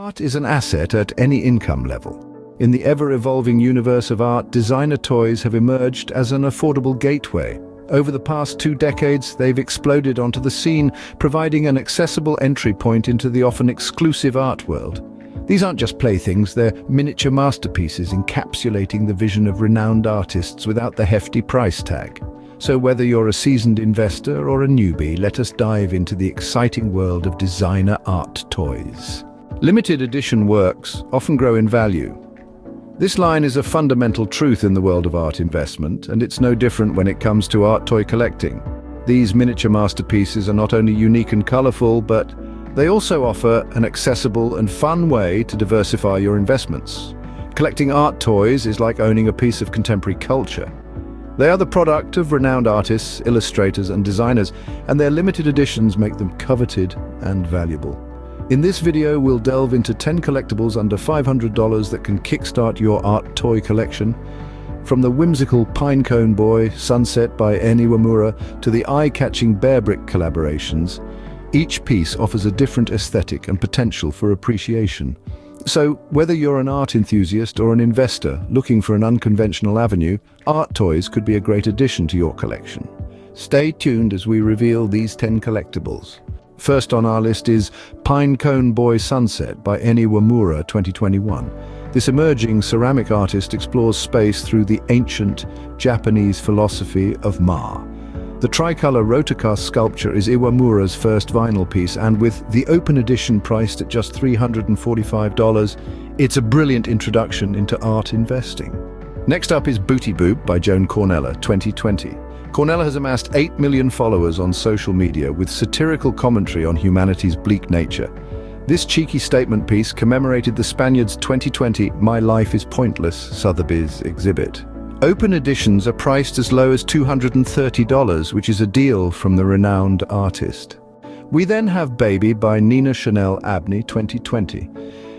Art is an asset at any income level. In the ever-evolving universe of art, designer toys have emerged as an affordable gateway. Over the past 2 decades, they've exploded onto the scene, providing an accessible entry point into the often exclusive art world. These aren't just playthings, they're miniature masterpieces encapsulating the vision of renowned artists without the hefty price tag. So whether you're a seasoned investor or a newbie, let us dive into the exciting world of designer art toys. Limited edition works often grow in value. This line is a fundamental truth in the world of art investment, and it's no different when it comes to art toy collecting. These miniature masterpieces are not only unique and colorful, but they also offer an accessible and fun way to diversify your investments. Collecting art toys is like owning a piece of contemporary culture. They are the product of renowned artists, illustrators, and designers, and their limited editions make them coveted and valuable. In this video, we'll delve into 10 collectibles under $500 that can kickstart your art toy collection. From the whimsical Pinecone Boy, Sunset by Iwamura, to the eye-catching Bearbrick collaborations, each piece offers a different aesthetic and potential for appreciation. So, whether you're an art enthusiast or an investor looking for an unconventional avenue, art toys could be a great addition to your collection. Stay tuned as we reveal these 10 collectibles. First on our list is Pinecone Boy Sunset by Iwamura 2021. This emerging ceramic artist explores space through the ancient Japanese philosophy of Ma. The tricolor rotocast sculpture is Iwamura's first vinyl piece, and with the open edition priced at just $345, it's a brilliant introduction into art investing. Next up is Bootyboop by Joan 2020. Cornellá has amassed 8 million followers on social media with satirical commentary on humanity's bleak nature. This cheeky statement piece commemorated the Spaniards' 2020 My Life is Pointless Sotheby's exhibit. Open editions are priced as low as $230, which is a deal from the renowned artist. We then have Baby by Nina Chanel Abney 2020.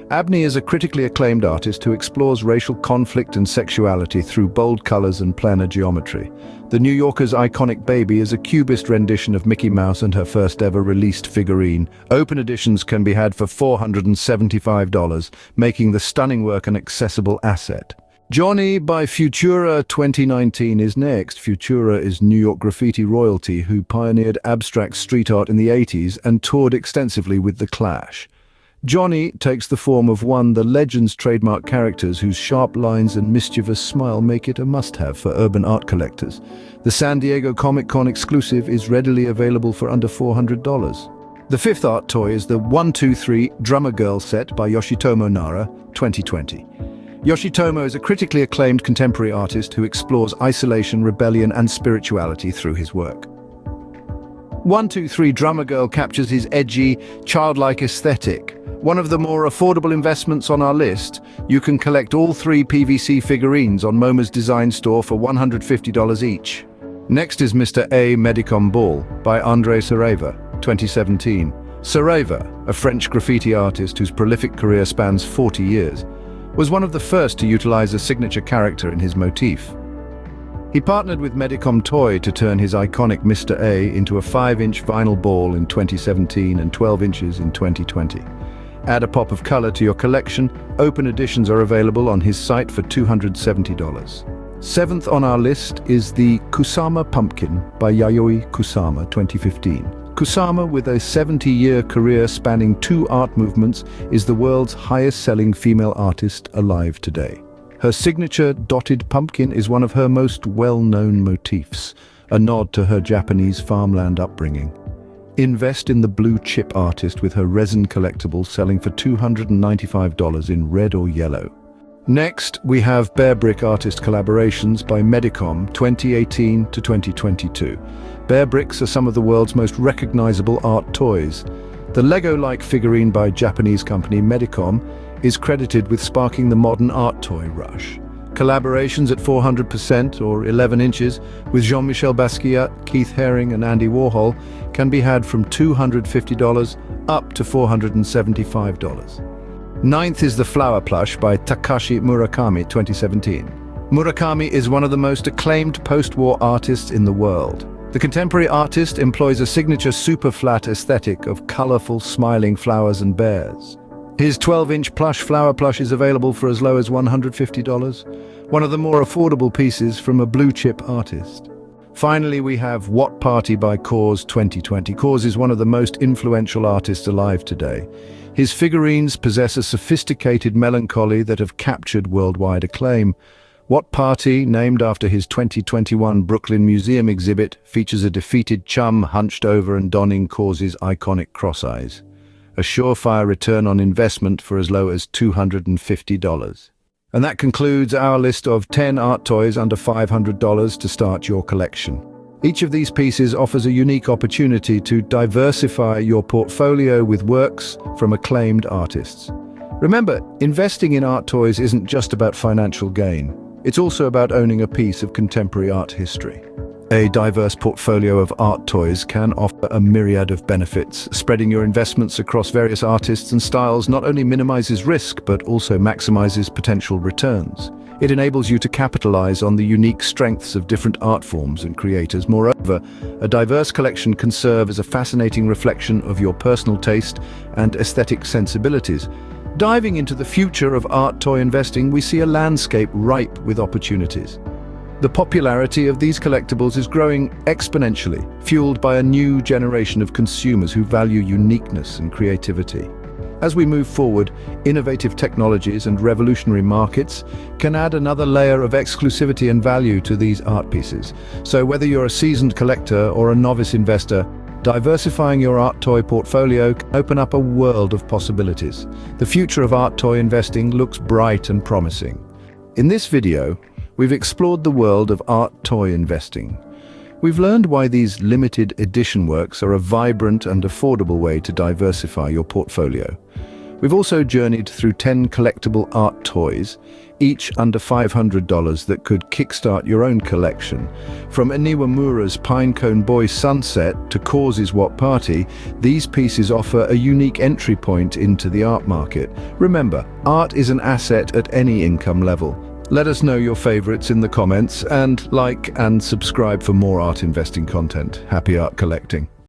Abney is a critically acclaimed artist who explores racial conflict and sexuality through bold colors and planar geometry. The New Yorker's iconic Baby is a cubist rendition of Mickey Mouse and her first ever released figurine. Open editions can be had for $475, making the stunning work an accessible asset. Johnny by Futura 2019 is next. Futura is New York graffiti royalty who pioneered abstract street art in the 80s and toured extensively with The Clash. Johnny takes the form of one of the Legends trademark characters whose sharp lines and mischievous smile make it a must-have for urban art collectors. The San Diego Comic-Con exclusive is readily available for under $400. The fifth art toy is the 1-2-3 Drummer Girl set by Yoshitomo Nara 2020. Yoshitomo is a critically acclaimed contemporary artist who explores isolation, rebellion, and spirituality through his work. 1-2-3 Drummer Girl captures his edgy, childlike aesthetic. One of the more affordable investments on our list, you can collect all 3 PVC figurines on MoMA's design store for $150 each. Next is Mr. A Medicom Ball by André Saraiva, 2017. Saraiva, a French graffiti artist whose prolific career spans 40 years, was one of the first to utilize a signature character in his motif. He partnered with Medicom Toy to turn his iconic Mr. A into a 5-inch vinyl ball in 2017 and 12 inches in 2020. Add a pop of color to your collection. Open editions are available on his site for $270. Seventh on our list is the Kusama Pumpkin by Yayoi Kusama 2015. Kusama, with a 70-year career spanning 2 art movements, is the world's highest-selling female artist alive today. Her signature dotted pumpkin is one of her most well-known motifs, a nod to her Japanese farmland upbringing. Invest in the blue-chip artist with her resin collectible selling for $295 in red or yellow. Next, we have Bearbrick artist collaborations by Medicom 2018 to 2022. Bearbricks are some of the world's most recognizable art toys. The Lego-like figurine by Japanese company Medicom is credited with sparking the modern art toy rush. Collaborations at 400% or 11 inches with Jean-Michel Basquiat, Keith Haring and Andy Warhol can be had from $250 up to $475. Ninth is the Flower Plush by Takashi Murakami 2017. Murakami is one of the most acclaimed post-war artists in the world. The contemporary artist employs a signature super flat aesthetic of colorful, smiling flowers and bears. His 12-inch plush flower plush is available for as low as $150, one of the more affordable pieces from a blue-chip artist. Finally, we have What Party by KAWS 2020. KAWS is one of the most influential artists alive today. His figurines possess a sophisticated melancholy that have captured worldwide acclaim. What Party, named after his 2021 Brooklyn Museum exhibit, features a defeated chum hunched over and donning KAWS's iconic cross eyes. A surefire return on investment for as low as $250. And that concludes our list of 10 art toys under $500 to start your collection. Each of these pieces offers a unique opportunity to diversify your portfolio with works from acclaimed artists. Remember, investing in art toys isn't just about financial gain. It's also about owning a piece of contemporary art history. A diverse portfolio of art toys can offer a myriad of benefits. Spreading your investments across various artists and styles not only minimizes risk, but also maximizes potential returns. It enables you to capitalize on the unique strengths of different art forms and creators. Moreover, a diverse collection can serve as a fascinating reflection of your personal taste and aesthetic sensibilities. Diving into the future of art toy investing, we see a landscape ripe with opportunities. The popularity of these collectibles is growing exponentially, fueled by a new generation of consumers who value uniqueness and creativity. As we move forward, innovative technologies and revolutionary markets can add another layer of exclusivity and value to these art pieces. So whether you're a seasoned collector or a novice investor, diversifying your art toy portfolio can open up a world of possibilities. The future of art toy investing looks bright and promising. In this video, we've explored the world of art toy investing. We've learned why these limited edition works are a vibrant and affordable way to diversify your portfolio. We've also journeyed through 10 collectible art toys, each under $500, that could kickstart your own collection. From Iwamura's Pinecone Boy Sunset to KAWS's What Party, these pieces offer a unique entry point into the art market. Remember, art is an asset at any income level. Let us know your favorites in the comments and like and subscribe for more art investing content. Happy art collecting.